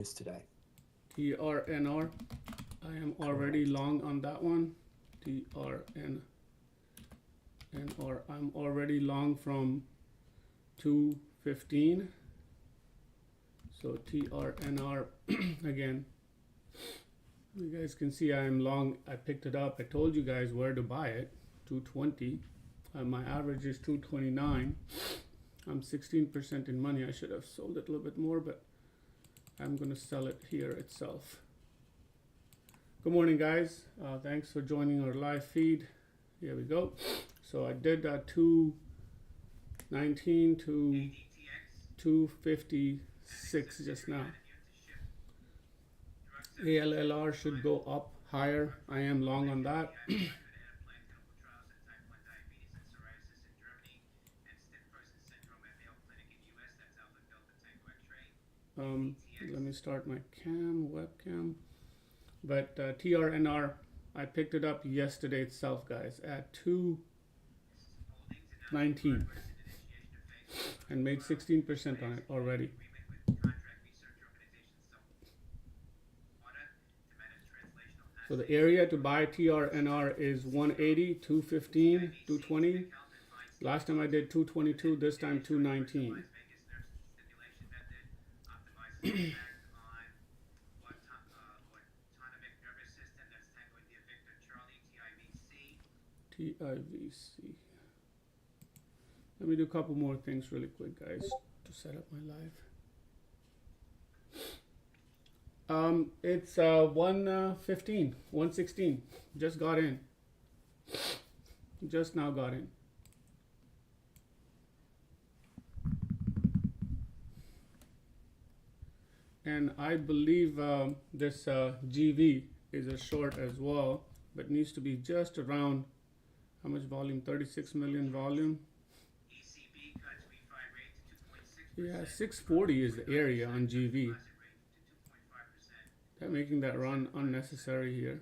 is today. TRNR. I am already long on that one. TRNR. I'm already long from 215. So TRNR again. You guys can see I am long. I picked it up. I told you guys where to buy it. 220. My average is 229. I'm 16% in money. I should have sold it a little bit more, but I'm gonna sell it here itself. Good morning, guys. Thanks for joining our live feed. Here we go. So I did 219 to 256 just now. ALLR should go up higher. I am long on that. Let me start my webcam. But TRNR, I picked it up yesterday itself, guys, at 219 and made 16% on it already. So the area to buy TRNR is 180, 215, 220. Last time I did 222, this time 219. TIVC. Let me do a couple more things really quick, guys, to set up my live. It's 115, 116. Just got in. Just now got in. And I believe this GV is a short as well, but needs to be just around, how much volume? 36 million volume. Yeah, 640 is the area on GV. They're making that run unnecessary here.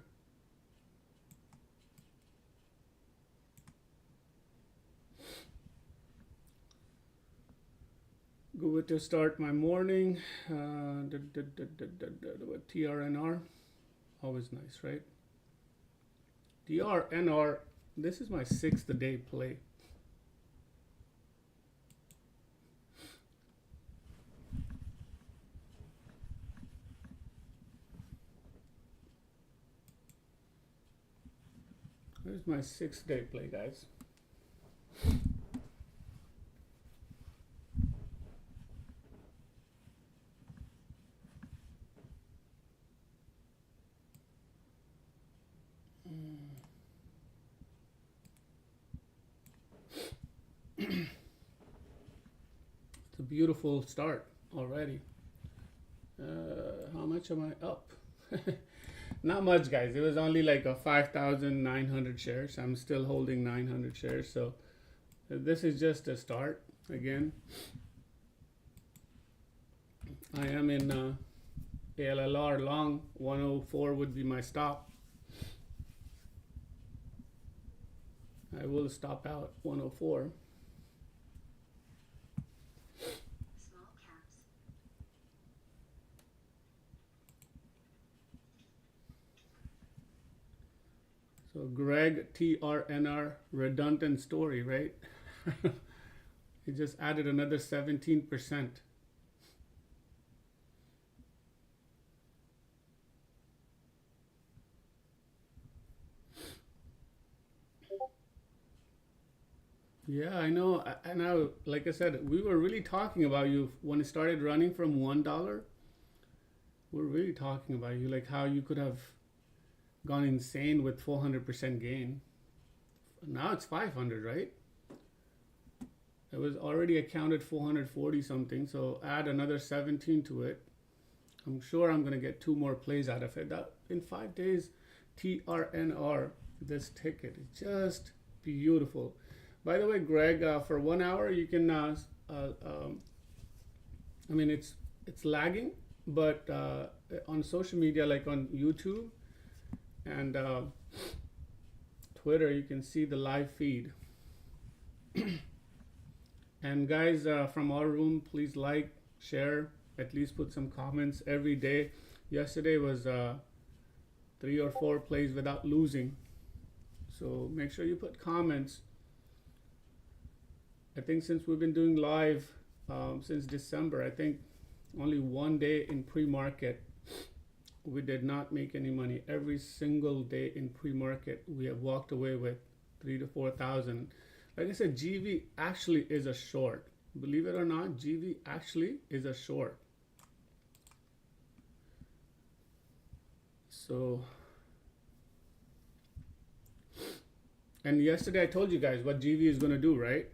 Good to start my morning with TRNR. Always nice, right? TRNR, this is my 6th day play. Here's my 6th day play, guys. It's a beautiful start already. How much am I up? Not much, guys. It was only like a 5,900 shares. I'm still holding 900 shares. So this is just a start. Again, I am in ALLR long. 104 would be my stop. I will stop out 104. So Greg, TRNR, redundant story, right? He just added another 17%. Yeah, I know. And now, like I said, we were really talking about you when it started running from $1. We're really talking about you, like how you could have gone insane with 400% gain. Now it's 500, right? It was already accounted 440 something, so add another 17 to it. I'm sure I'm gonna get 2 more plays out of it. That in 5 days, TRNR, this ticket is just beautiful. By the way, Greg, for 1 hour you can. I mean, it's lagging, but on social media, like on YouTube and Twitter, you can see the live feed. And guys, from our room, please like, share, At least put some comments every day. Yesterday was 3 or 4 plays without losing. So make sure you put comments. I think since we've been doing live since December, I think only one day in pre-market we did not make any money. Every single day in pre-market we have walked away with 3,000 to 4,000. Like I said, GV actually is a short. Believe it or not, GV actually is a short. So, and yesterday I told you guys what GV is going to do, right?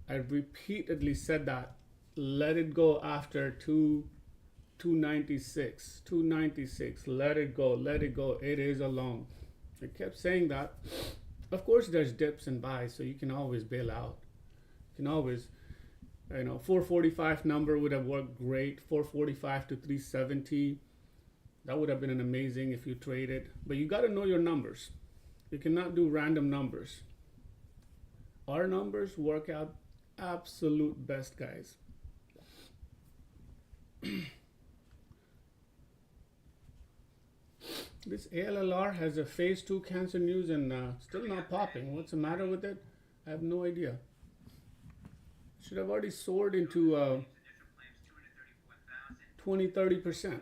I repeatedly said that. Let it go after 296. 296. Let it go. Let it go. It is a long. I kept saying that. Of course, there's dips and buys, so you can always bail out. You can always, 445 number would have worked great. 445 to 370. That would have been an amazing if you traded. But you got to know your numbers. You cannot do random numbers. Our numbers work out absolute best, guys. This ALLR has a phase 2 cancer news and still not popping. What's the matter with it? I have no idea. Should have already soared into 20-30%.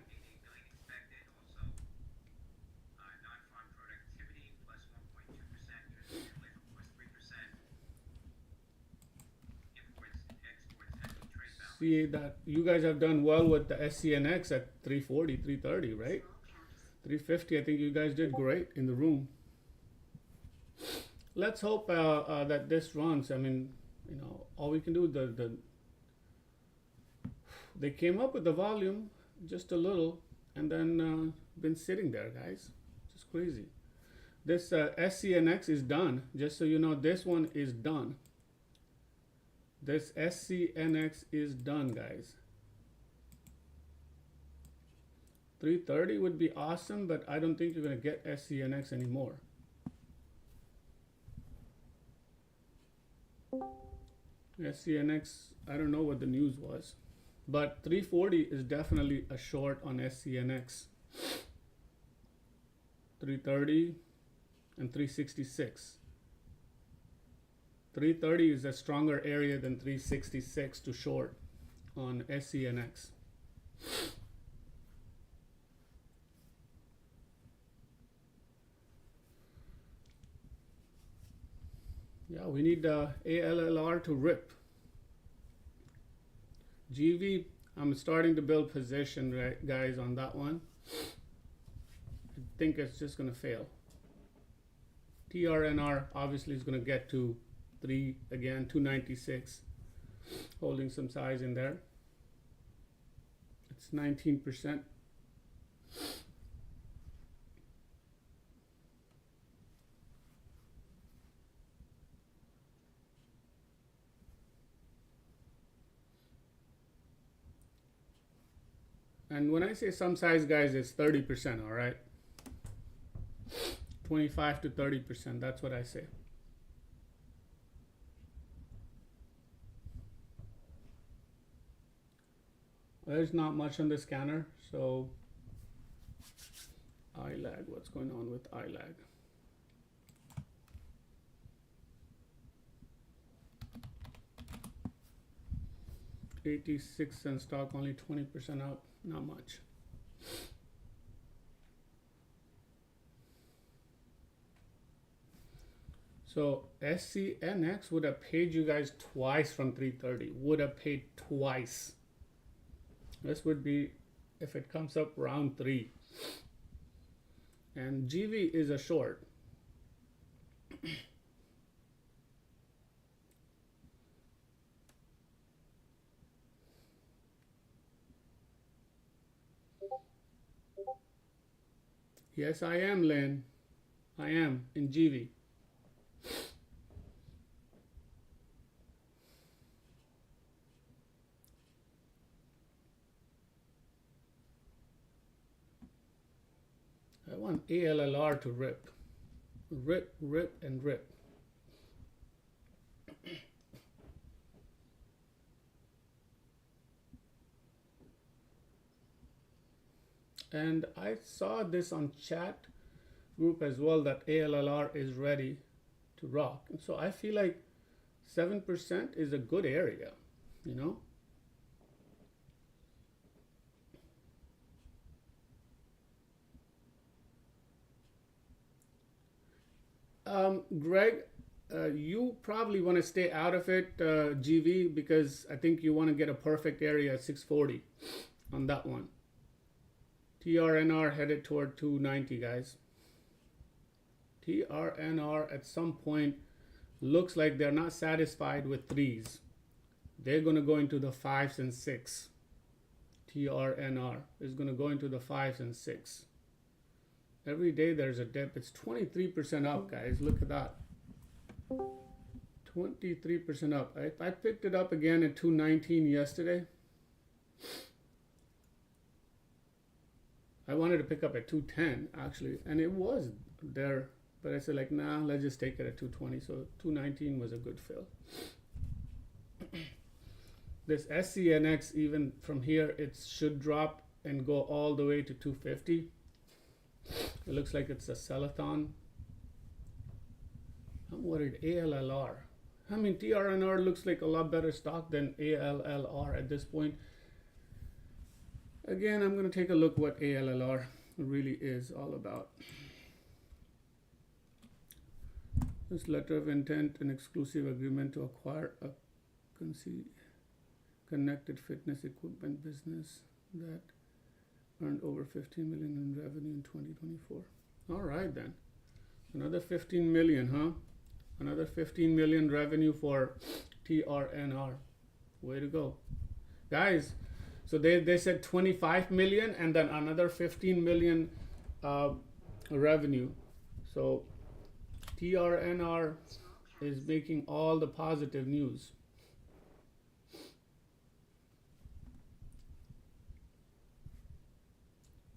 See that you guys have done well with the SCNX at 340, 330, right? 350, I think you guys did great in the room. Let's hope that this runs. I mean, all we can do, they came up with the volume just a little and then been sitting there, guys. Just crazy. This SCNX is done. Just so you know, this one is done. This SCNX is done, guys. 330 would be awesome, but I don't think you're going to get SCNX anymore. SCNX, I don't know what the news was, but 340 is definitely a short on SCNX. 330 and 366. 330 is a stronger area than 366 to short on SCNX. Yeah, we need ALLR to rip. GV, I'm starting to build position, right, guys, on that one. I think it's just going to fail. TRNR obviously is going to get to 3 again, 296, holding some size in there. It's 19%. And when I say some size, guys, it's 30%, all right? 25 to 30%, that's what I say. There's not much on the scanner, so eye lag. What's going on with eye lag? $86 stock, only 20% out. Not much. So SCNX would have paid you guys twice from 330. Would have paid twice. This would be if it comes up round 3. And GV is a short. Yes, I am, Lynn. I am in GV. I want ALLR to rip. Rip, rip, and rip. And I saw this on chat group as well that ALLR is ready to rock. And so I feel like 7% is a good area, you know. Greg, you probably want to stay out of it, GV, because I think you want to get a perfect area at 640 on that one. TRNR headed toward 290, guys. TRNR at some point looks like they're not satisfied with threes. They're going to go into the fives and six. TRNR is going to go into the fives and six. Every day there's a dip. It's 23% up, guys. Look at that. 23% up. I picked it up again at 219 yesterday. I wanted to pick up at 210 actually, and it was there, but I said like, nah, let's just take it at 220. So 219 was a good fill. This SCNX, even from here, it should drop and go all the way to 250. It looks like it's a sellathon. I'm worried. ALLR. I mean, TRNR looks like a lot better stock than ALLR at this point. Again, I'm going to take a look what ALLR really is all about. This letter of intent, an exclusive agreement to acquire a connected fitness equipment business that earned over 15 million in revenue in 2024. All right then. Another 15 million, huh? Another 15 million revenue for TRNR. Way to go. Guys, so they said 25 million and then another 15 million revenue. So TRNR is making all the positive news.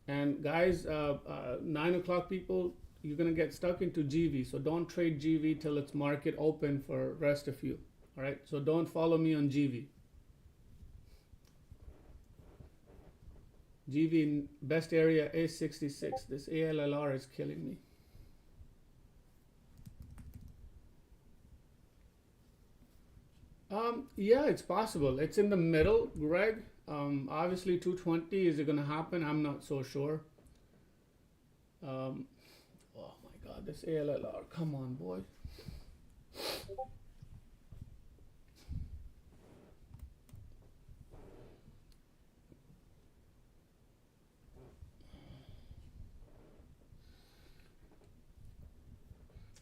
And guys, 9 o'clock people, you're going to get stuck into GV. So don't trade GV till it's market open for rest of you. All right. So don't follow me on GV. GV best area is 66. This ALLR is killing me. Yeah, it's possible. It's in the middle, Greg. Obviously 220, is it going to happen? I'm not so sure. Oh my God, this ALLR, come on, boy.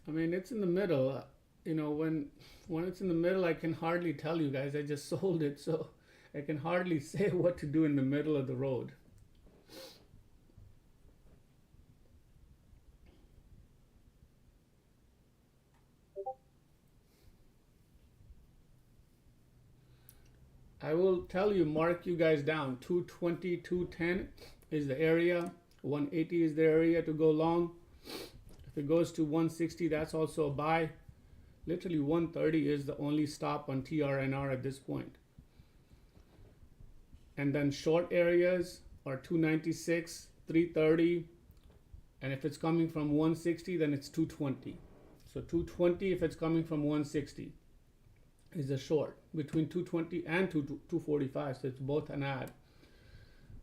I mean, it's in the middle. You know, when it's in the middle, I can hardly tell you guys. I just sold it, so I can hardly say what to do in the middle of the road. I will tell you, mark you guys down. 220, 210 is the area. 180 is the area to go long. If it goes to 160, that's also a buy. Literally 130 is the only stop on TRNR at this point. And then short areas are 296, 330. And if it's coming from 160, then it's 220. So 220 if it's coming from 160 is a short between 220 and 245. So it's both an add.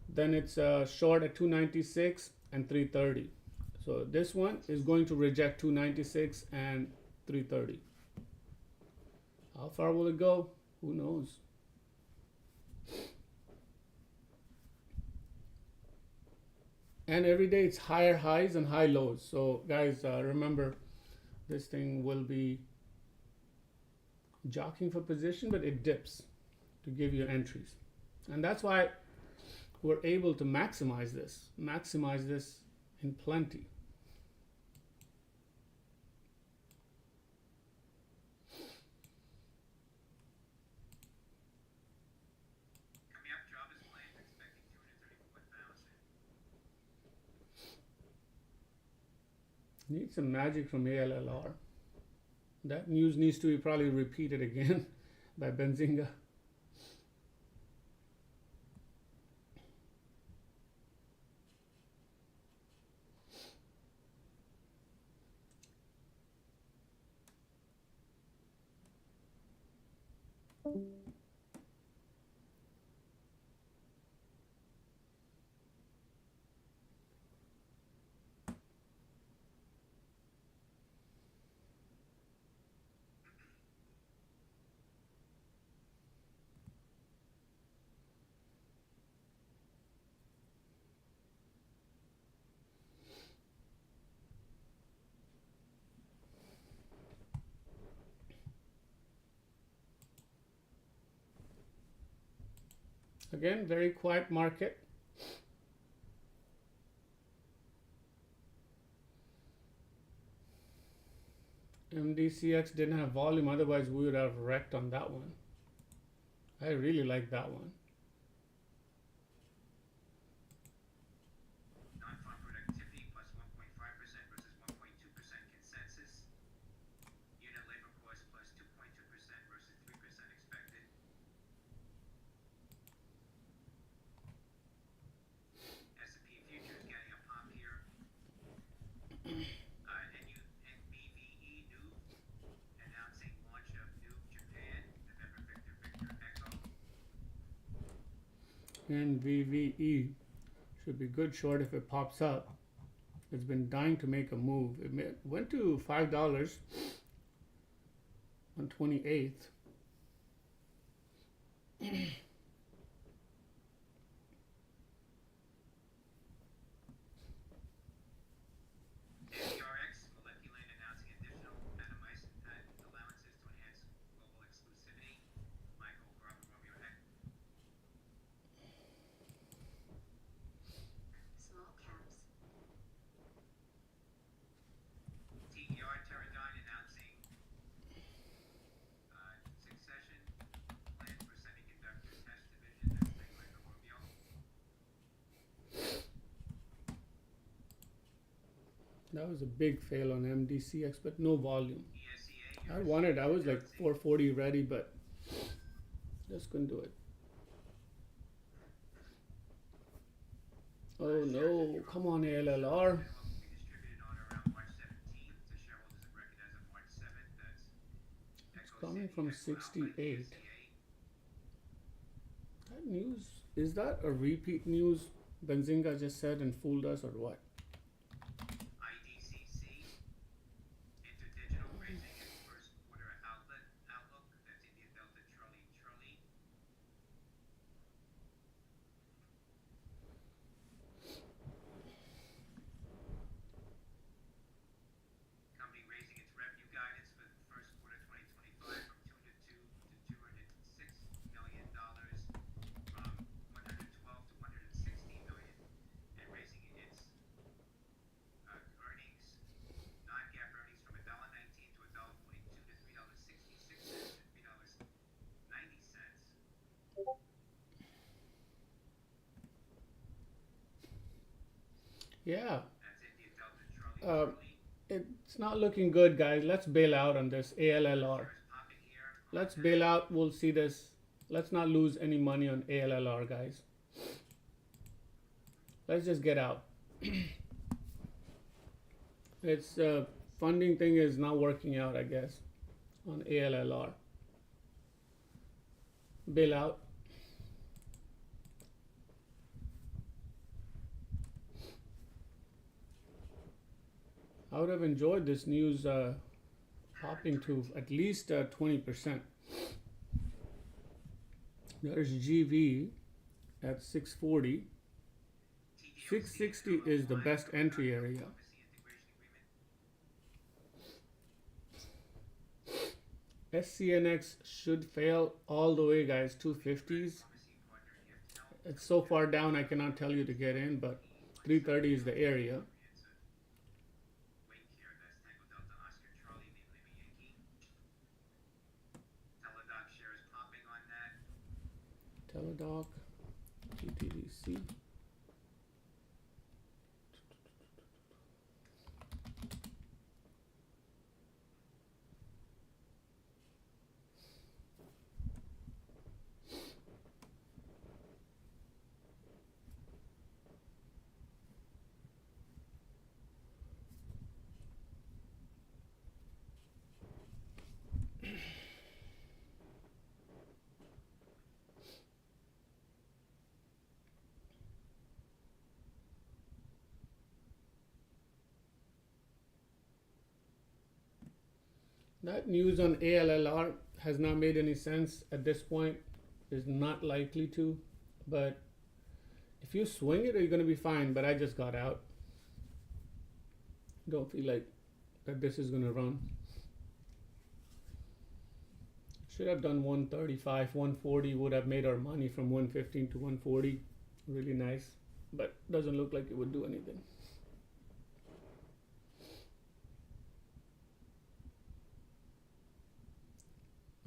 Then it's a short at 296 and 330. So this one is going to reject 296 and 330. How far will it go? Who knows? And every day it's higher highs and high lows. So guys, remember, this thing will be jockeying for position, but it dips to give you entries. And that's why we're able to maximize this in plenty. Need some magic from ALLR. That news needs to be probably repeated again by Benzinga. Again, very quiet market. MDCX didn't have volume, otherwise we would have wrecked on that one. I really like that one. Non-farm productivity plus 1.5% versus 1.2% consensus. Unit labor cost plus 2.2% versus 3% expected. S&P futures getting a pop here. NBVE new announcing launch of new Japan, November Victor Victor Echo. And VVE should be good short if it pops up. It's been dying to make a move. It went to $5 on 28th. HammerXTraders Molecular announcing additional anamycin patent allowances to enhance global exclusivity. Michael Romeo Heck. Small caps. TER Teradyne announcing succession plan for semiconductor test division. That's by Michael Romeo. That was a big fail on MDCX, but no volume. ESEA. I was like 440 ready, but just couldn't do it. Oh no, come on ALLR. It's coming from 68. That news, is that a repeat news Benzinga just said and fooled us or what? IDCC, Interdigital raising its first quarter outlook. That's India Delta Charlie Charlie. Company raising its revenue guidance for the first quarter 2025 from $202 to $206 million, from $112 to $116 million, and raising its earnings, non-GAAP earnings from $1.19 to $1.42 to $3.66 to $3.90. Yeah, That's India Delta Charlie Charlie. it's not looking good, guys. Let's bail out on this ALLR. Shares popping here. Let's bail out. We'll see this. Let's not lose any money on ALLR, guys. Let's just get out. Its funding thing is not working out, I guess, on ALLR. Bail out. I would have enjoyed this news popping to at least 20%. There's GV at 640. 660 is the best entry area. SCNX should fail all the way, guys. 250s. It's so far down I cannot tell you to get in, but 330 is the area. Teladoc, GTDC. That news on ALLR has not made any sense at this point. Is not likely to, but if you swing it, you're going to be fine. But I just got out. Don't feel like that this is going to run. Should have done 135, 140 would have made our money from 115 to 140. Really nice, but doesn't look like it would do anything.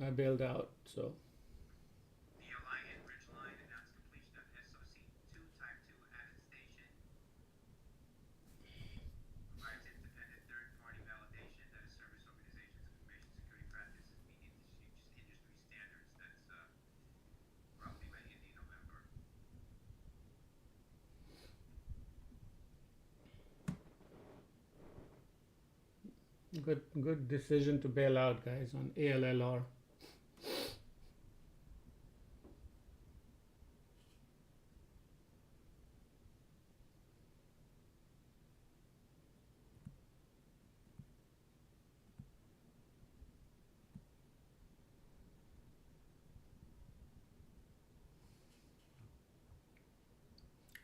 I bailed out, so. The Alliant Ridgeline announced completion of SOC2 Type 2 at its station. Provides independent third-party validation that a service organization's information security practices meet industry standards. That's roughly by the end of November. Good decision to bail out, guys, on ALLR.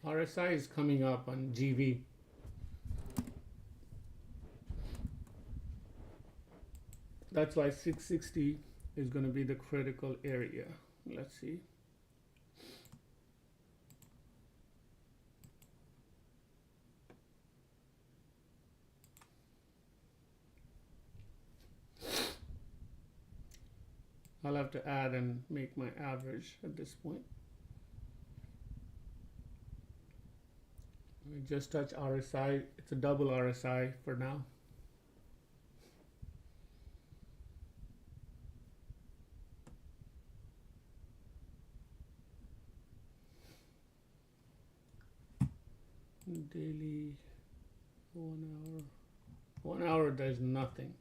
RSI is coming up on GV. That's why 660 is going to be the critical area. Let's see. I'll have to add and make my average at this point. We just touch RSI. It's a double RSI for now. Daily 1 hour. 1 hour there's nothing.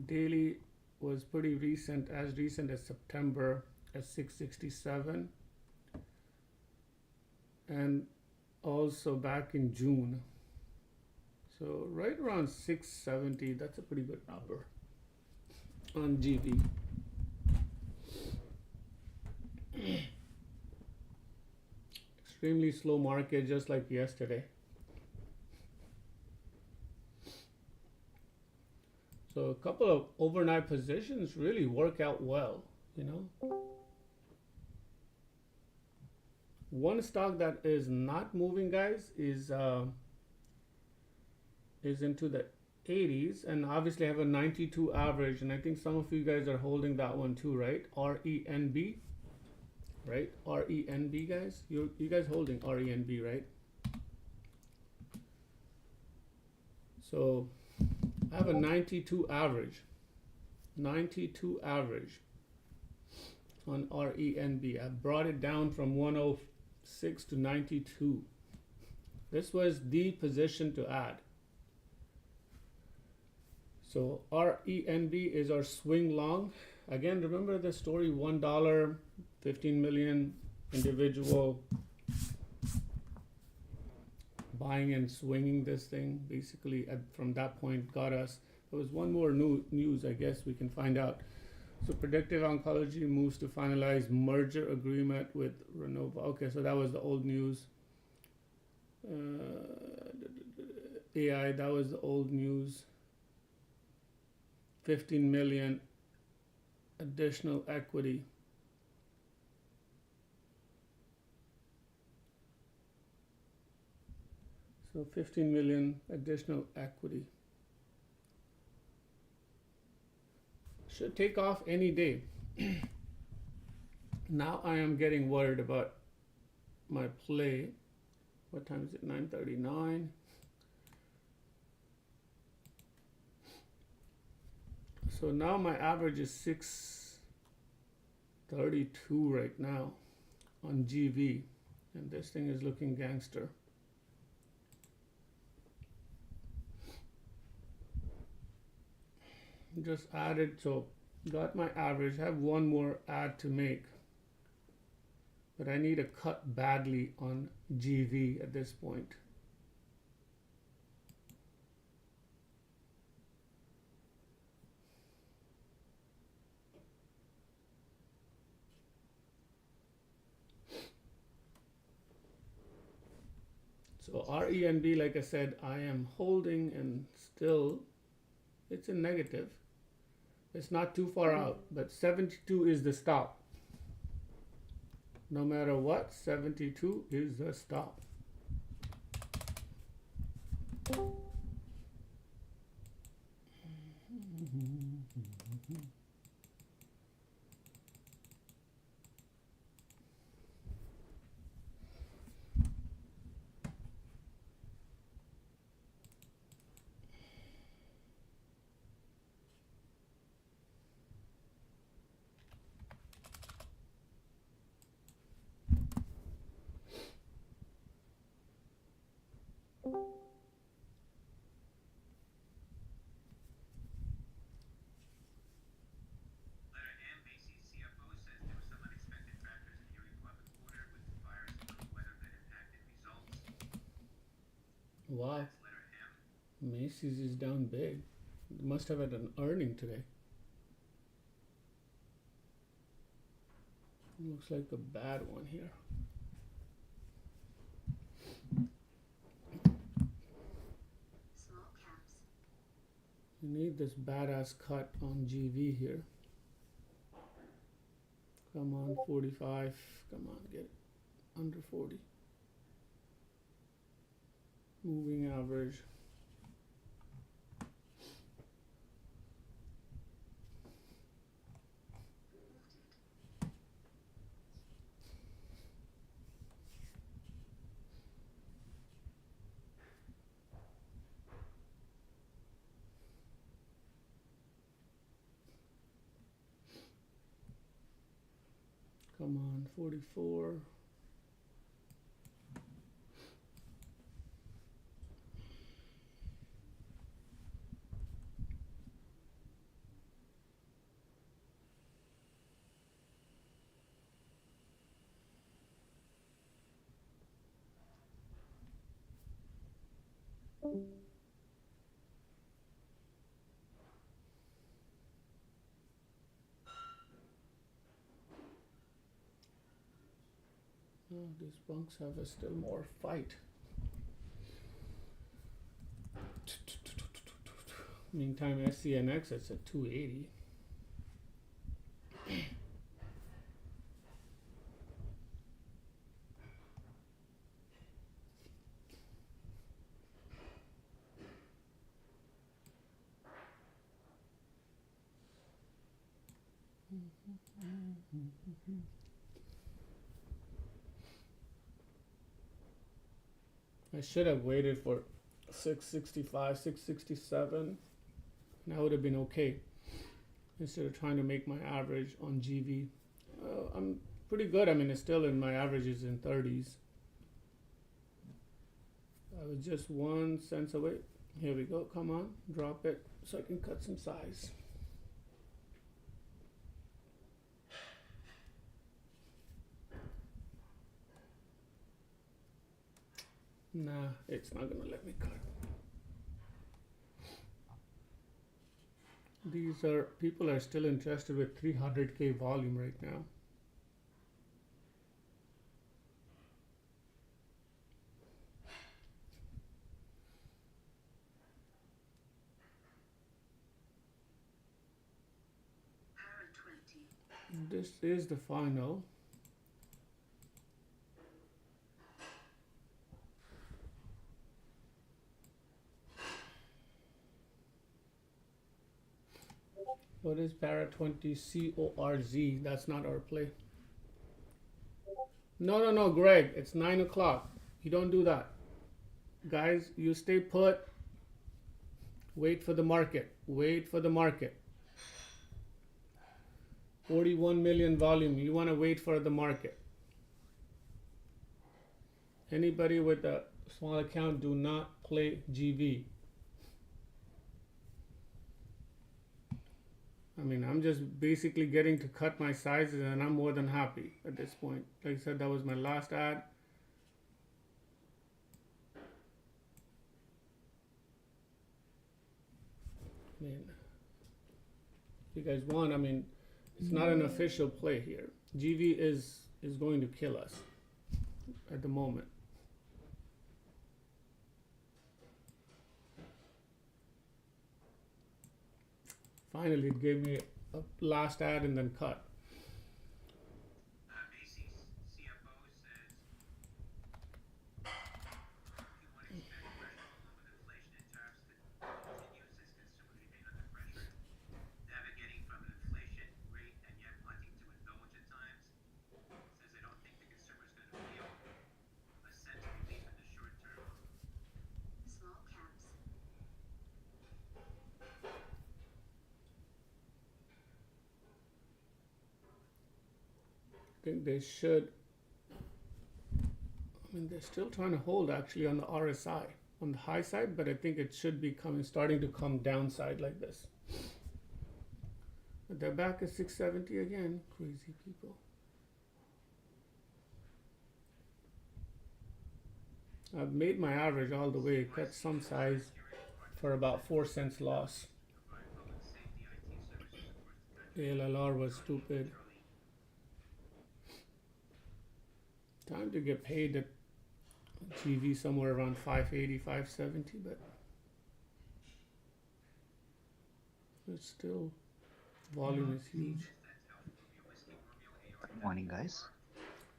Daily was pretty recent, as recent as September at 667, and also back in June. So right around 670, that's a pretty good number on GV. Extremely slow market, just like yesterday. So a couple of overnight positions really work out well, you know. One stock that is not moving, guys, is into the 80s, and obviously I have a 92 average, and I think some of you guys are holding that one too, right? RENB, right? RENB, guys, you guys holding RENB, right? So I have a 92 average, 92 average on RENB. I brought it down from 106 to 92. This was the position to add. So RENB is our swing long. Again, remember the story, $1, 15 million individual buying and swinging this thing, basically from that point got us. There was one more news, I guess we can find out. So Predictive Oncology moves to finalize merger agreement with Renova. Okay, so that was the old news. AI, that was the old news. 15 million additional equity. So 15 million additional equity. Should take off any day. Now I am getting worried about my play. What time is it? 9:39. So now my average is 632 right now on GV, and this thing is looking gangster. Just added, so got my average. I have one more add to make, but I need a cut badly on GV at this point. So RENB, like I said, I am holding and still it's a negative. It's not too far out, but 72 is the stop. No matter what, 72 is the stop. Letter M, Macy's CFO says there were some unexpected factors in the report of the quarter with fires and cold weather that impacted results. Wow, That's letter M. Macy's is down big. Must have had an earning today. Looks like a bad one here. Small caps. You need this badass cut on GV here. Come on, 45. Come on, get it under 40. Moving average. Come on, 44. Oh, these bunks have a still more fight. Meantime, SCNX it's at 280. I should have waited for 665, 667. That would have been okay. Instead of trying to make my average on GV. I'm pretty good. I mean, it's still in my averages in 30s. I was just 1 cent away. Here we go. Come on, drop it so I can cut some size. Nah, it's not gonna let me cut. These are people are still interested with 300K volume right now. Para 20. This is the final. What is para 20 CORZ? That's not our play. No, Greg. It's 9 o'clock. You don't do that. Guys, you stay put. Wait for the market. Wait for the market. 41 million volume. You want to wait for the market. Anybody with a small account, do not play GV. I mean, I'm just basically getting to cut my sizes and I'm more than happy at this point. Like I said, that was my last ad. I mean, if you guys want, I mean, it's not an official play here. GV is going to kill us at the moment. Finally, it gave me a last ad and then cut. Macy's CFO says Q1 expect pressure along with inflation and tariffs continues as consumers remain under pressure, navigating from an inflation rate and yet wanting to indulge at times. Says they don't think the consumer is going to feel a sense of relief in the short term. Small caps. I think they should. I mean, they're still trying to hold actually on the RSI on the high side, but I think it should be starting to come downside like this. But they're back at 670 again. Crazy people. I've made my average all the way, cut some size for about 4 cents loss. Provide public safety IT services across the country. ALLR was stupid. Time to get paid at GV somewhere around 580, 570, but it's still, volume is huge. Good morning, guys.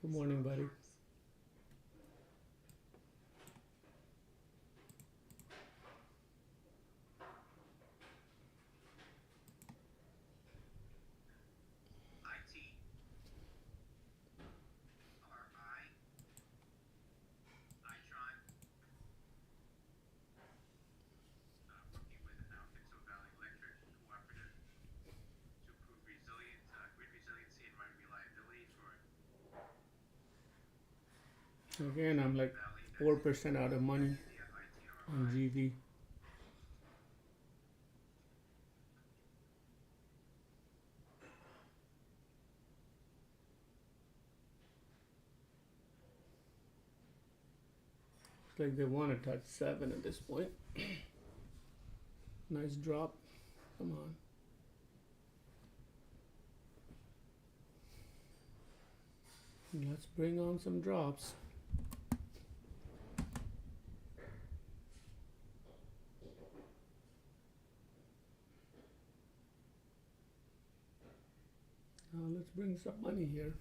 Good morning, buddy. IT, RI, Itron, working with Alfonso Valley Electric Cooperative to improve grid resiliency and reliability for Again, I'm like 4% out of money on GV. Looks like they want to touch 7 at this point. Nice drop. Come on. Let's bring on some drops. Now let's bring some money here.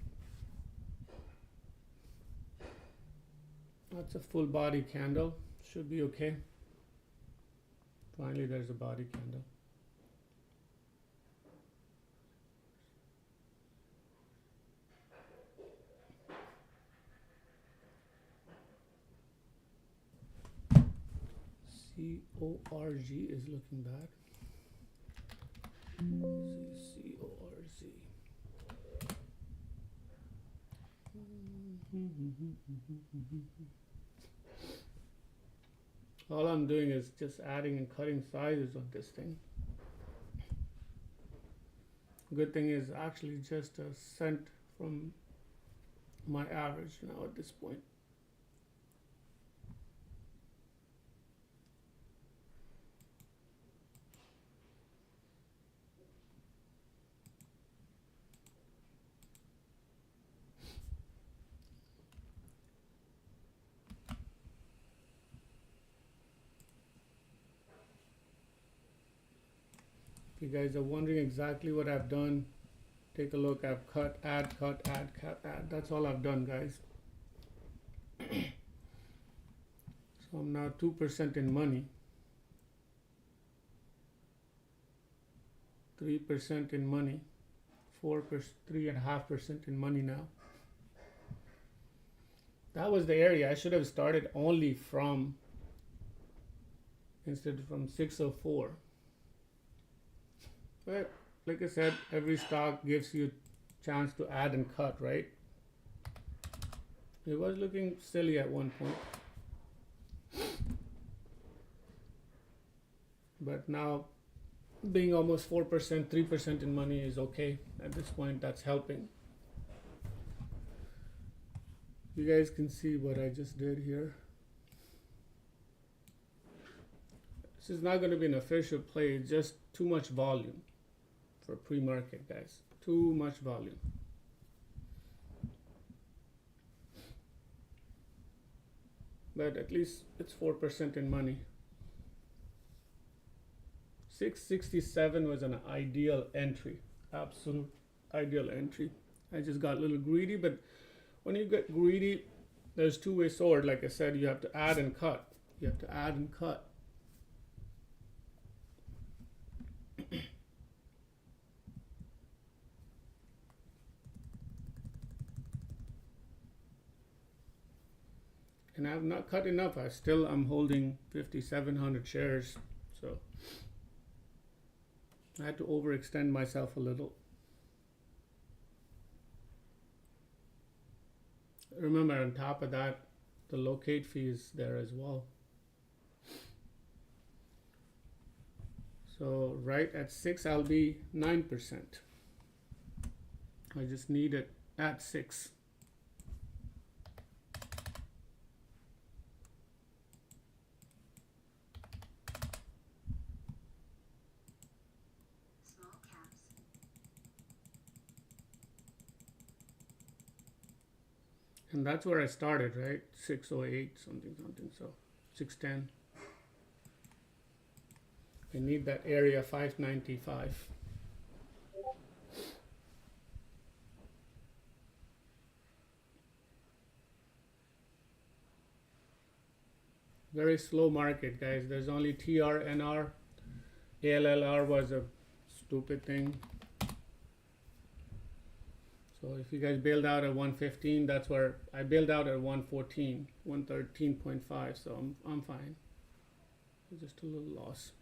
That's a full body candle. Should be okay. Finally, there's a body candle. CORG is looking bad. CORZ. All I'm doing is just adding and cutting sizes on this thing. Good thing is actually just a cent from my average now at this point. If you guys are wondering exactly what I've done, take a look. I've cut, add, cut, add. That's all I've done, guys. So I'm now 2% in money, 3% in money, 3.5% in money now. That was the area I should have started only from, instead from 604. But like I said, every stock gives you a chance to add and cut, right? It was looking silly at one point. But now, being almost 4%, 3% in money is okay. At this point, that's helping. You guys can see what I just did here. This is not going to be an official play, it's just too much volume for pre-market, guys. Too much volume. But at least it's 4% in money. 667 was an ideal entry, absolute ideal entry. I just got a little greedy, but when you get greedy, there's two-way sword. Like I said, you have to add and cut. You have to add and cut. And I've not cut enough. I'm holding 5,700 shares, so I had to overextend myself a little. Remember, on top of that, the locate fee is there as well. So right at 6, I'll be 9%. I just need it at 6. Small caps. And that's where I started, right? 608 something, so 610. I need that area 595. Very slow market, guys. There's only TR, NR. ALLR was a stupid thing. So if you guys bailed out at 115, that's where I bailed out at 114, 113.5. So I'm fine. Just a little loss.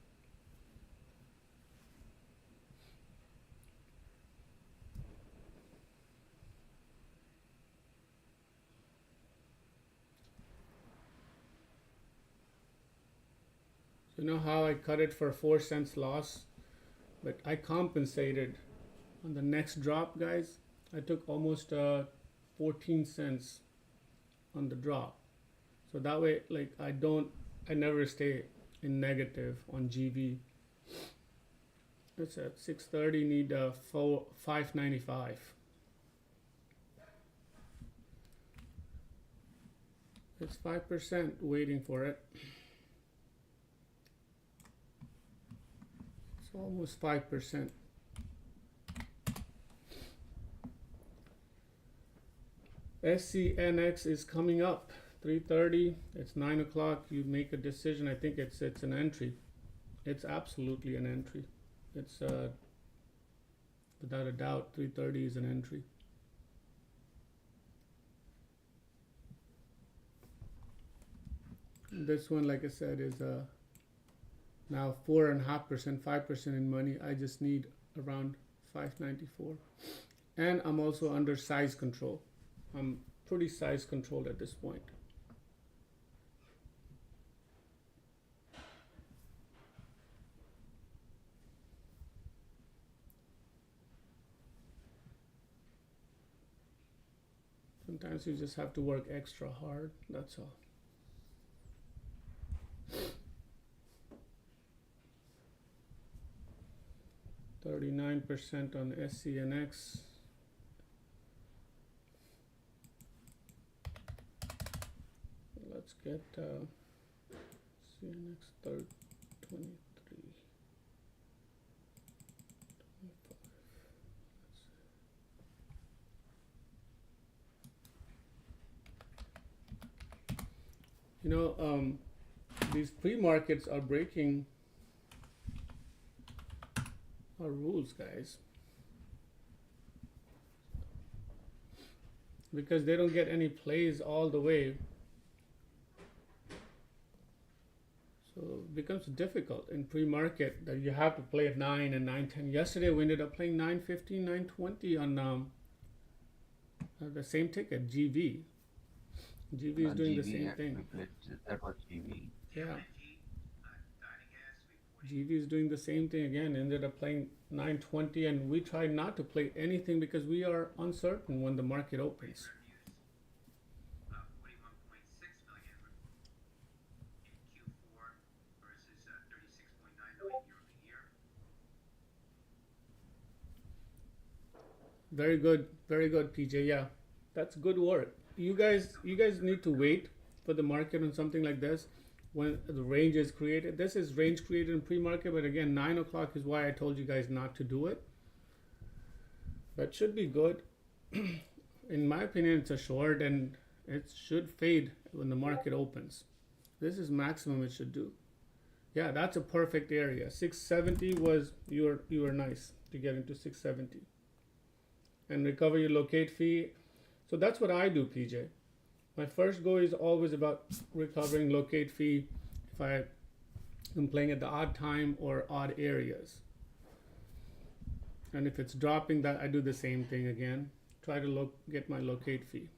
So you know how I cut it for 4 cents loss, but I compensated on the next drop, guys. I took almost 14 cents on the drop. So that way, like I never stay in negative on GV. It's at 630, need 595. It's 5% waiting for it. It's almost 5%. SCNX is coming up, 3:30. It's 9 o'clock. You make a decision. I think it's an entry. It's absolutely an entry. It's without a doubt, 3:30 is an entry. This one, like I said, is now 4.5%, 5% in money. I just need around 594, and I'm also under size control. I'm pretty size controlled at this point. Sometimes you just have to work extra hard, that's all. %39 on SCNX. Let's get CNX 23. 25. You know, these pre-markets are breaking our rules, guys, because they don't get any plays all the way. So it becomes difficult in pre-market that you have to play at 9 and 9:10. Yesterday we ended up playing 9:15, 9:20 on the same ticket, GV. GV is doing the same thing. That was GV. Yeah. GV is doing the same thing again. Ended up playing 9:20, and we try not to play anything because we are uncertain when the market opens. 41.6 million in Q4 versus 36.9 million year over year. Very good, PJ. Yeah, that's good work. You guys need to wait for the market on something like this. when the range is created. This is range created in pre-market, but again, 9 o'clock is why I told you guys not to do it. But should be good. In my opinion, it's a short and it should fade when the market opens. This is maximum it should do. Yeah, that's a perfect area. 670 was, you were nice to get into 670. And recover your locate fee. So that's what I do, PJ. My first goal is always about recovering locate fee if I am playing at the odd time or odd areas. And if it's dropping, that I do the same thing again. Try to get my locate fee.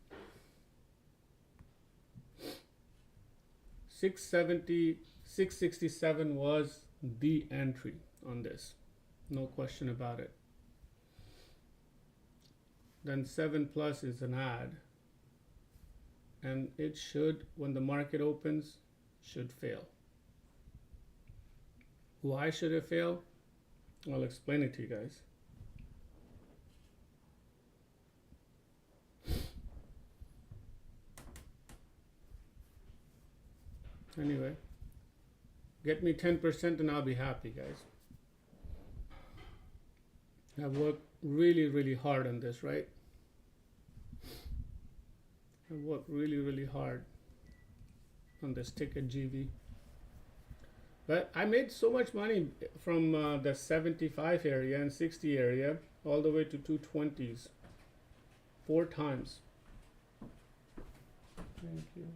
670, 667 was the entry on this. No question about it. Then 7 plus is an add. And it should, when the market opens, should fail. Why should it fail? I'll explain it to you guys. Anyway, get me 10% and I'll be happy, guys. I've worked really, really hard on this, right? I worked really, really hard on this ticket GV. But I made so much money from the 75 area and 60 area all the way to 220s. 4 times. Thank you.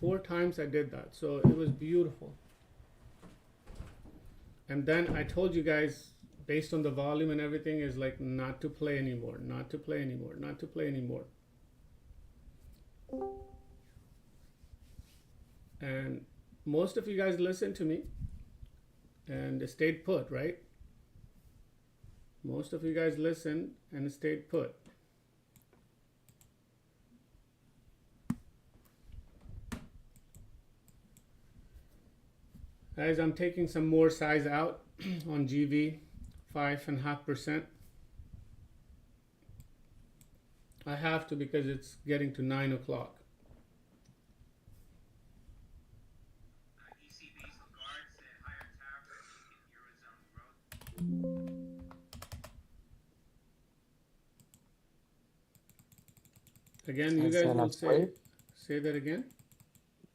4 times I did that. So it was beautiful. And then I told you guys, based on the volume and everything, is like not to play anymore, not to play anymore, not to play anymore. And most of you guys listened to me and stayed put, right? Most of you guys listened and stayed put. Guys, I'm taking some more size out on GV, 5.5%. I have to because it's getting to 9 o'clock. ECB's regards and higher tariffs in Eurozone growth. Again, you guys will say that again.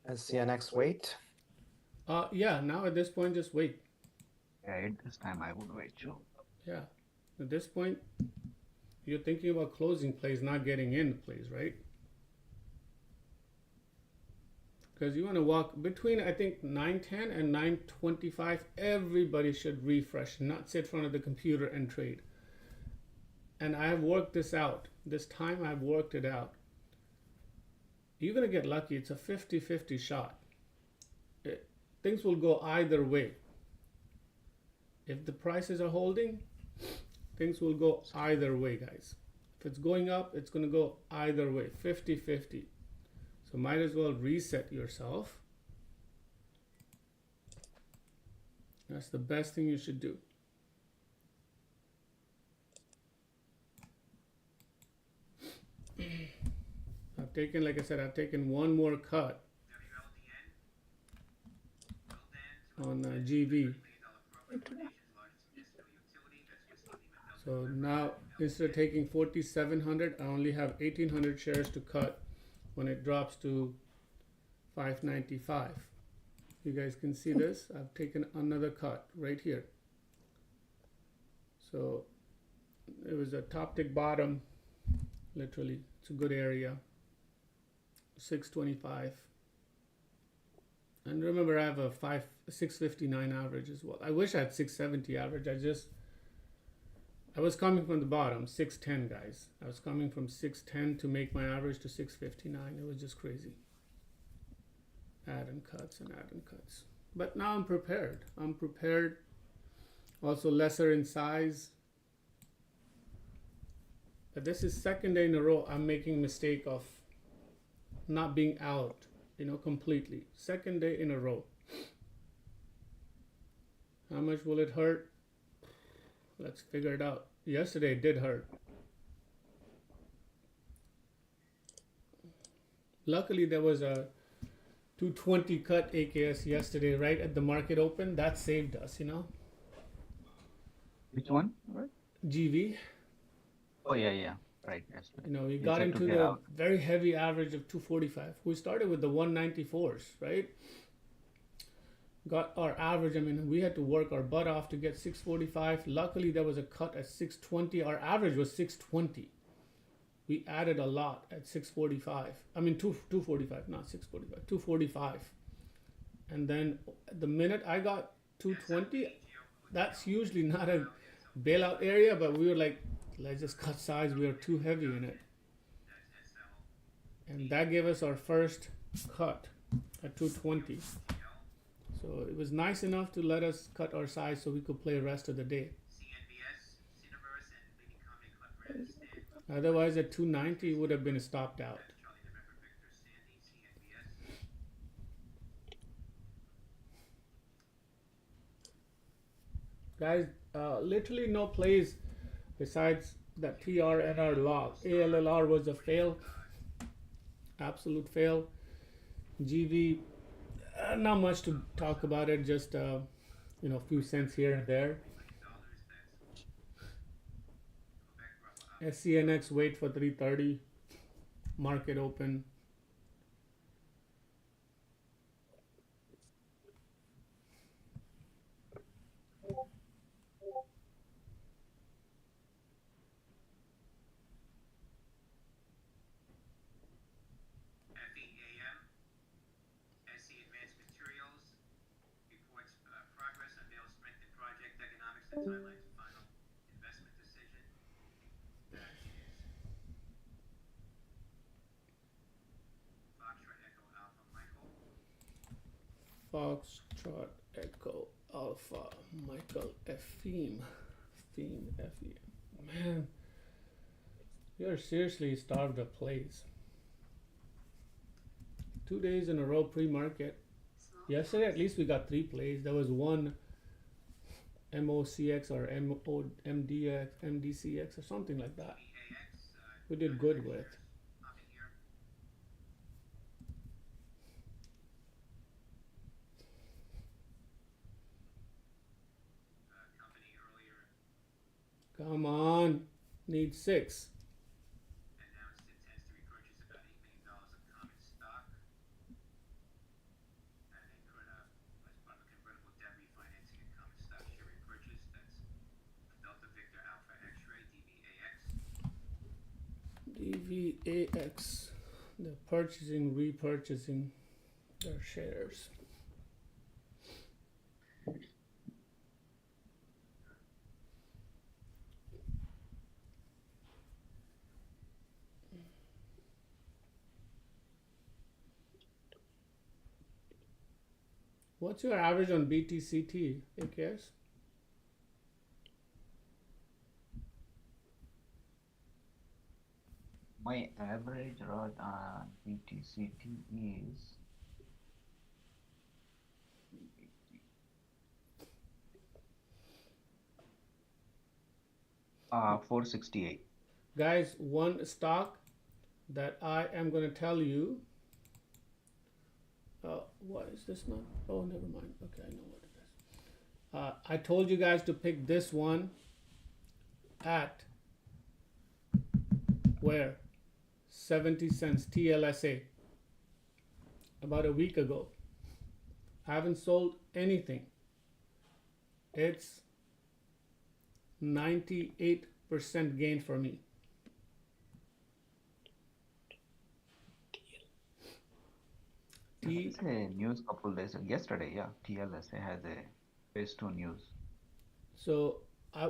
CNX wait. Yeah, now at this point, just wait. Yeah, at this time I would wait too. Yeah, at this point, you're thinking about closing plays, not getting in plays, right? Because you want to walk between, I think, 9:10 and 9:25. Everybody should refresh, not sit in front of the computer and trade. And I have worked this out. This time I've worked it out. You're going to get lucky. It's a 50-50 shot. Things will go either way. If the prices are holding, things will go either way, guys. If it's going up, it's going to go either way, 50-50. So might as well reset yourself. That's the best thing you should do. I've taken, like I said, I've taken one more cut on GV. So now instead of taking 4,700, I only have 1,800 shares to cut when it drops to 595. You guys can see this. I've taken another cut right here. So it was a top tick bottom, literally. It's a good area. 625. And remember, I have a 659 average as well. I wish I had 670 average. I was coming from the bottom, 610, guys. I was coming from 610 to make my average to 659. It was just crazy. Add and cuts and add and cuts. But now I'm prepared. I'm prepared. Also lesser in size. But this is second day in a row I'm making mistake of not being out, completely. Second day in a row. How much will it hurt? Let's figure it out. Yesterday it did hurt. Luckily there was a 220 cut AKS yesterday, right at the market open. That saved us, you know. Which one? Right? GV, Oh yeah, yeah. Right. Yesterday. you know, we You got said to into get the out. very heavy average of 245. We started with the 194s, right? Got our average. I mean, we had to work our butt off to get 645. Luckily, there was a cut at 620. Our average was 620. We added a lot at 645. I mean, 245, not 645, 245. And then the minute I got 220, that's usually not a bailout area, but we were like, let's just cut size. We are too heavy in it. And that gave us our first cut at 220. So it was nice enough to let us cut our size so we could play the rest of the day. CNBS, Cineverse, and Leading Comic Club Red stand. Otherwise, at 290, would have been stopped out. Charlie November Victor Sandy, CNBS. Guys, literally no plays besides that TRNR log. ALLR was a fail, absolute fail. GV, not much to talk about it, just a few cents here and there. SCNX wait for 330, market open. FEAM, SC Advanced Materials, reports progress on Vail strengthened project economics and timeline to final investment decision. That is Foxtrot Echo Alpha Michael. Foxtrot Echo Alpha Michael Feme. Man, you're seriously starved of plays. 2 days in a row pre-market. Yesterday at least we got 3 plays. There was one MOCX or MDCX or something like that. VAX, We did good with. popping here. Company earlier Come on, need 6. announced it intends to repurchase about $8 million of common stock. And they could, as part of a convertible debt refinancing and common stock share repurchase, that's Delta Victor Alpha X-Ray, DVAX. DVAX. They're repurchasing their shares. What's your average on BTCT, AKS? My average rod on BTCT is 468. Guys, one stock that I am going to tell you. Why is this not? Oh, never mind. Okay, I know what it is. I told you guys to pick this one at where? 70 cents TLSA about a week ago. I haven't sold anything. It's 98% gain for me. It's a news couple days yesterday. Yeah, TLSA has a phase 2 news. So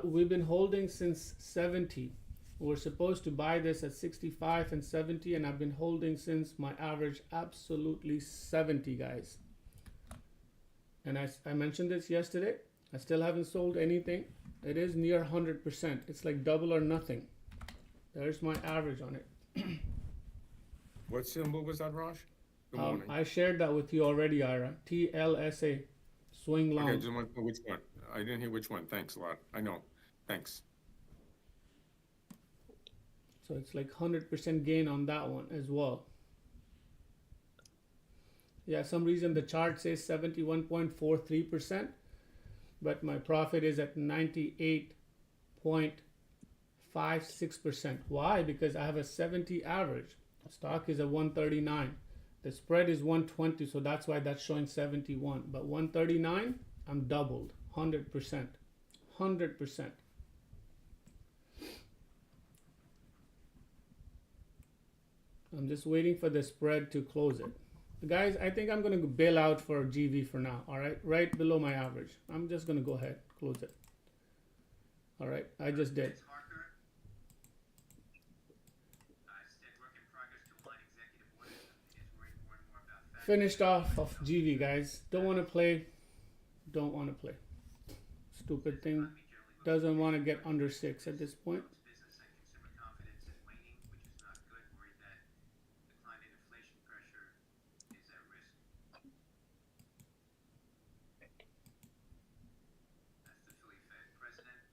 we've been holding since 70. We're supposed to buy this at 65 and 70, and I've been holding since my average absolutely 70, guys. And I mentioned this yesterday. I still haven't sold anything. It is near 100%. It's like double or nothing. There's my average on it. What symbol was that, Raj? Good morning. I shared that with you already, Ira. TLSA, swing long. Okay, just want to know which one. I didn't hear which one. Thanks a lot. I know. Thanks. So it's like 100% gain on that one as well. Yeah, some reason the chart says 71.43%, but my profit is at 98.56%. Why? Because I have a 70 average. Stock is a 139. The spread is 120, so that's why that's showing 71. But 139, I'm doubled, 100%. 100%. I'm just waiting for the spread to close it. Guys, I think I'm going to bail out for GV for now, all right? Right below my average. I'm just going to go ahead, close it. All right, I just did. Marker. Said work in progress to align executive orders. Is worried more and more about that. Finished off of GV, guys. Don't want to play. Don't want to play. Stupid thing. Doesn't want to get under 6 at this point. Business and consumer confidence is waning, which is not good. Worried that declining inflation pressure is at risk. That's the Philly Fed president.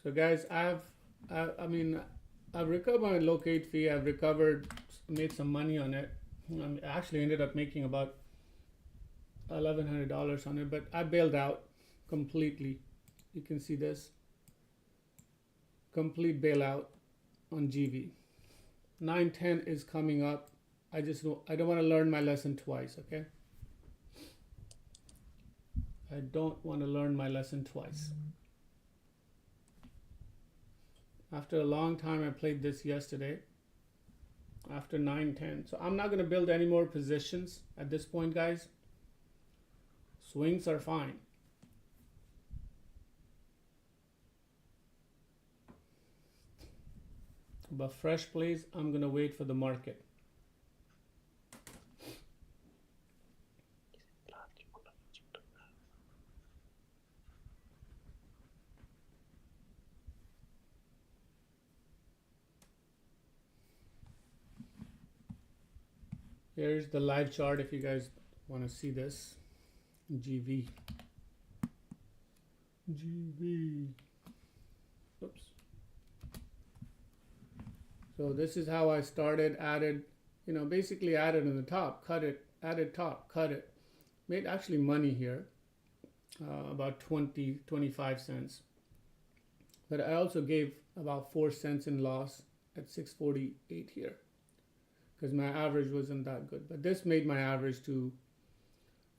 So guys, I've recovered my locate fee. I've made some money on it. I actually ended up making about $1,100 on it, but I bailed out completely. You can see this. Complete bailout on GV. 910 is coming up. I don't want to learn my lesson twice, okay? I don't want to learn my lesson twice. After a long time, I played this yesterday. After 910. So I'm not going to build any more positions at this point, guys. Swings are fine. But fresh plays, I'm going to wait for the market. Here's the live chart if you guys want to see this. GV. Oops. So this is how I started, added, basically added on the top, cut it, added top, cut it. Made actually money here, about 25 cents. But I also gave about 4 cents in loss at 648 here, because my average wasn't that good. But this made my average to,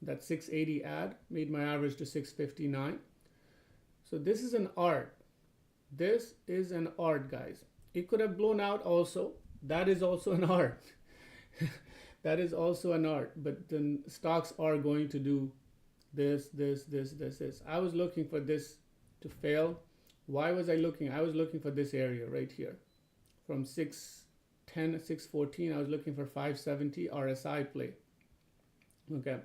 that 680 add, made my average to 659. So this is an art. This is an art, guys. It could have blown out also. That is also an art. That is also an art. But then stocks are going to do this. I was looking for this to fail. Why was I looking? I was looking for this area right here. From 610, 614, I was looking for 570 RSI play. Okay.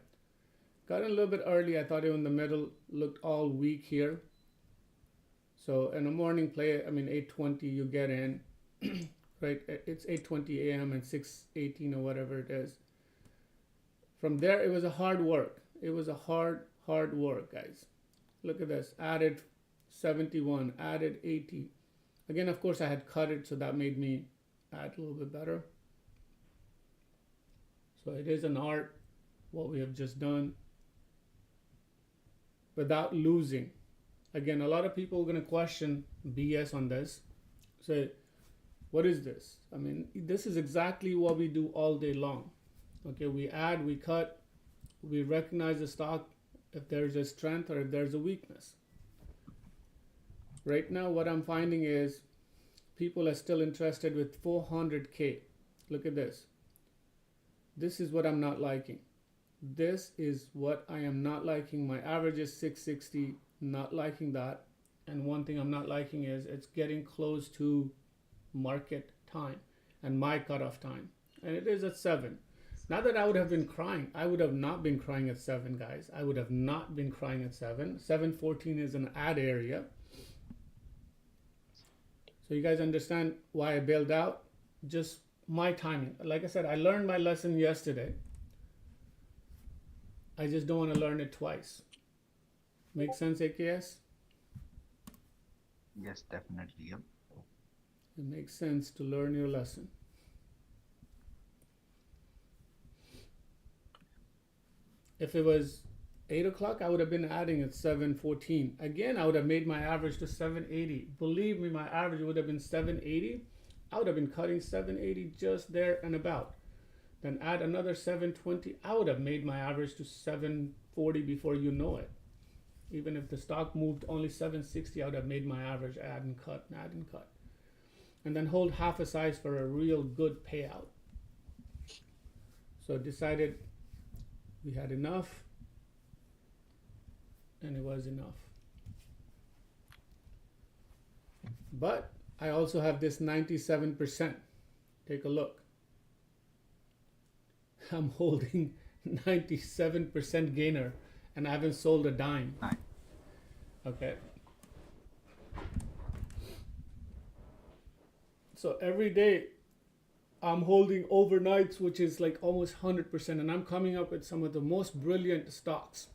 Got in a little bit early. I thought it was in the middle. Looked all weak here. So in a morning play, 8:20 you get in, right? It's 8:20 a.m. and 6:18 or whatever it is. From there, it was a hard work. It was a hard work, guys. Look at this. Added 71, added 80. Again, of course, I had cut it, so that made me add a little bit better. So it is an art, what we have just done, without losing. Again, a lot of people are going to question BS on this. Say, what is this? This is exactly what we do all day long. Okay, we add, we cut, we recognize the stock if there's a strength or if there's a weakness. Right now, what I'm finding is people are still interested with 400K. Look at this. This is what I'm not liking. This is what I am not liking. My average is 660. Not liking that. And one thing I'm not liking is it's getting close to market time and my cutoff time. And it is at 7. Not that I would have been crying. I would have not been crying at 7, guys. I would have not been crying at 7. 714 is an add area. So you guys understand why I bailed out? Just my timing. Like I said, I learned my lesson yesterday. I just don't want to learn it twice. Make sense, AKS? Yes, definitely. Yep. It makes sense to learn your lesson. If it was 8 o'clock, I would have been adding at 7:14. Again, I would have made my average to 780. Believe me, my average would have been 780. I would have been cutting 780 just there and about. Then add another 720. I would have made my average to 740 before you know it. Even if the stock moved only 760, I would have made my average add and cut, add and cut. And then hold half a size for a real good payout. So decided we had enough, and it was enough. But I also have this 97%. Take a look. I'm holding 97% gainer, and I haven't sold a dime. Okay. So every day I'm holding overnights, which is like almost 100%, and I'm coming up with some of the most brilliant stocks.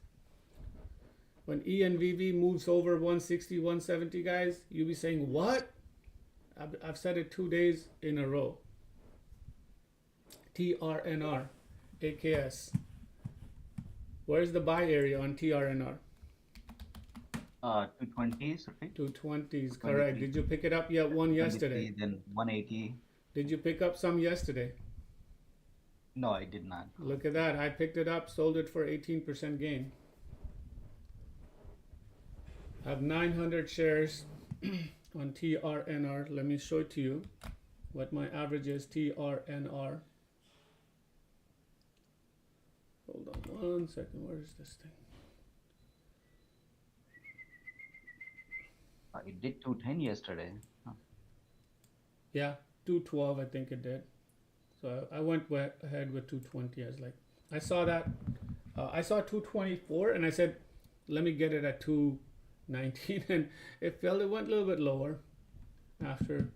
When ENVV moves over 160, 170, guys, you'll be saying, what? I've said it 2 days in a row. TRNR, AKS. Where's the buy area on TRNR? 220s, right? 220s, correct. Did you pick it up yet? One yesterday. Then 180. Did you pick up some yesterday? No, I did not. Look at that. I picked it up, sold it for 18% gain. I have 900 shares on TRNR. Let me show it to you what my average is. TRNR. Hold on one second. Where is this thing? It did 210 yesterday. Huh. Yeah, 212 I think it did. So I went ahead with 220. I was like, I saw that. I saw 224 and I said, let me get it at 219. And it went a little bit lower after.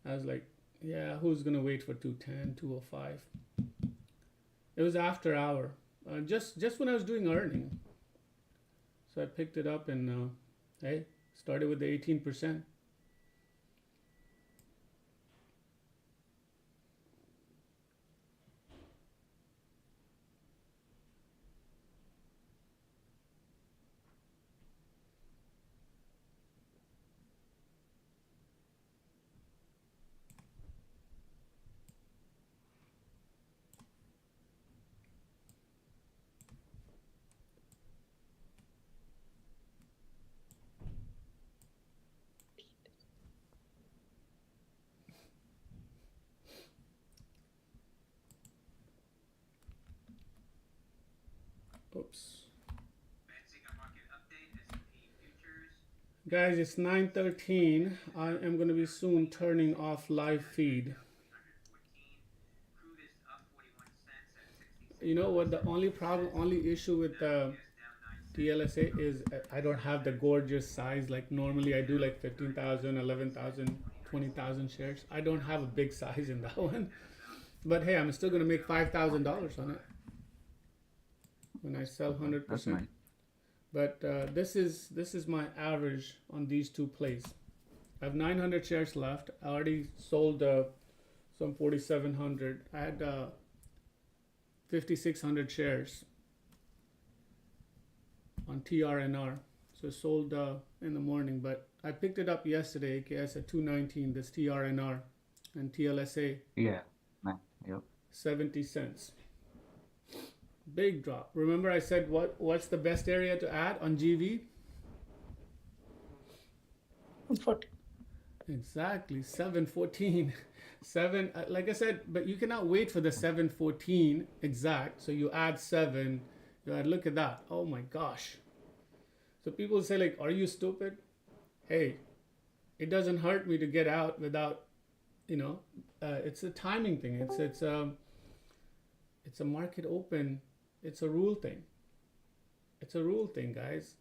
I was like, yeah, who's going to wait for 210, 205? It was after hour. Just when I was doing earning. So I picked it up and, hey, started with the 18%. Oops. Market update, S&P futures. Guys, it's 9:13. I am going to be soon turning off live feed. 114. Crude is up 41 cents at 66. You know what? The only issue with TLSA is I don't have the gorgeous size like normally I do, like 15,000, 11,000, 20,000 shares. I don't have a big size in that one. But hey, I'm still going to make $5,000 on it when I sell 100%. Nice. But this is my average on these two plays. I have 900 shares left. I already sold some 4,700. I had 5,600 shares on TRNR. So sold in the morning, but I picked it up yesterday, AKS at 219, this TRNR, and TLSA. Yeah. Nice. Yep. 70 cents. Big drop. Remember I said what's the best area to add on GV? 40. Exactly, 714. 7, like I said, but you cannot wait for the 714 exact. So you add 7, you add, look at that. Oh my gosh. So people say like, are you stupid? Hey, it doesn't hurt me to get out without, it's a timing thing. It's a market open. It's a rule thing. It's a rule thing, guys.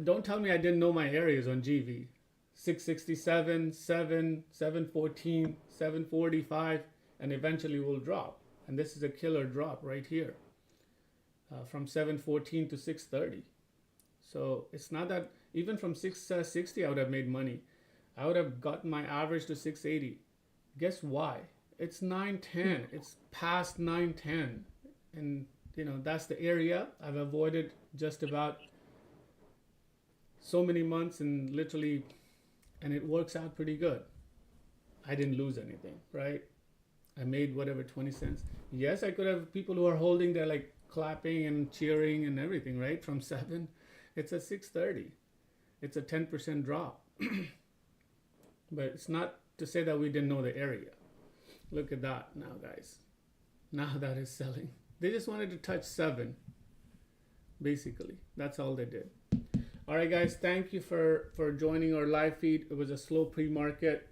Don't tell me I didn't know my areas on GV. 667, 7, 714, 745, and eventually will drop. And this is a killer drop right here. From 714 to 630. So it's not that, even from 660 I would have made money. I would have gotten my average to 680. Guess why? It's 910. It's past 910. And you know, that's the area I've avoided just about so many months, and literally, and it works out pretty good. I didn't lose anything, right? I made whatever 20 cents. Yes, I could have people who are holding, they're like clapping and cheering and everything, right? From 7, it's at 6:30. It's a 10% drop. But it's not to say that we didn't know the area. Look at that now, guys. Now that is selling. They just wanted to touch 7. Basically, that's all they did. All right, guys, thank you for joining our live feed. It was a slow pre-market.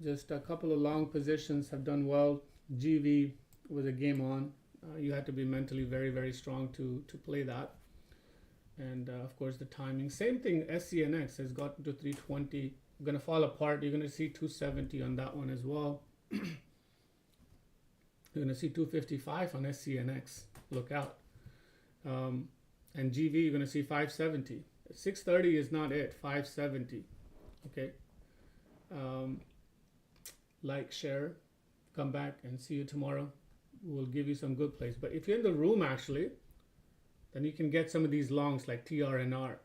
Just a couple of long positions have done well. GV was a game on. You had to be mentally very, very strong to play that. And of course, the timing. Same thing, SCNX has gotten to 320. Going to fall apart. You're going to see 270 on that one as well. You're going to see 255 on SCNX. Look out. And GV, you're going to see 570. 630 is not it. 570. Okay. Like, share, come back and see you tomorrow. We'll give you some good plays. But if you're in the room, actually, then you can get some of these longs like TRNR.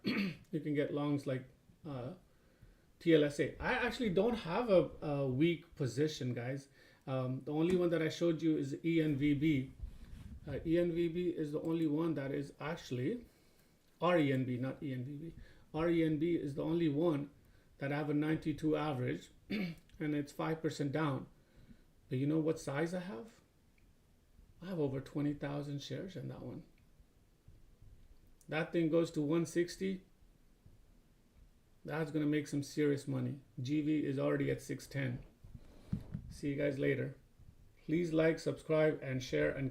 You can get longs like TLSA. I actually don't have a weak position, guys. The only one that I showed you is ENVB. ENVB is the only one that is actually RENB, not ENVB. RENB is the only one that I have a 92 average, and it's 5% down. But you know what size I have? I have over 20,000 shares in that one. That thing goes to 160. That's going to make some serious money. GV is already at 610. See you guys later. Please like, subscribe, and share and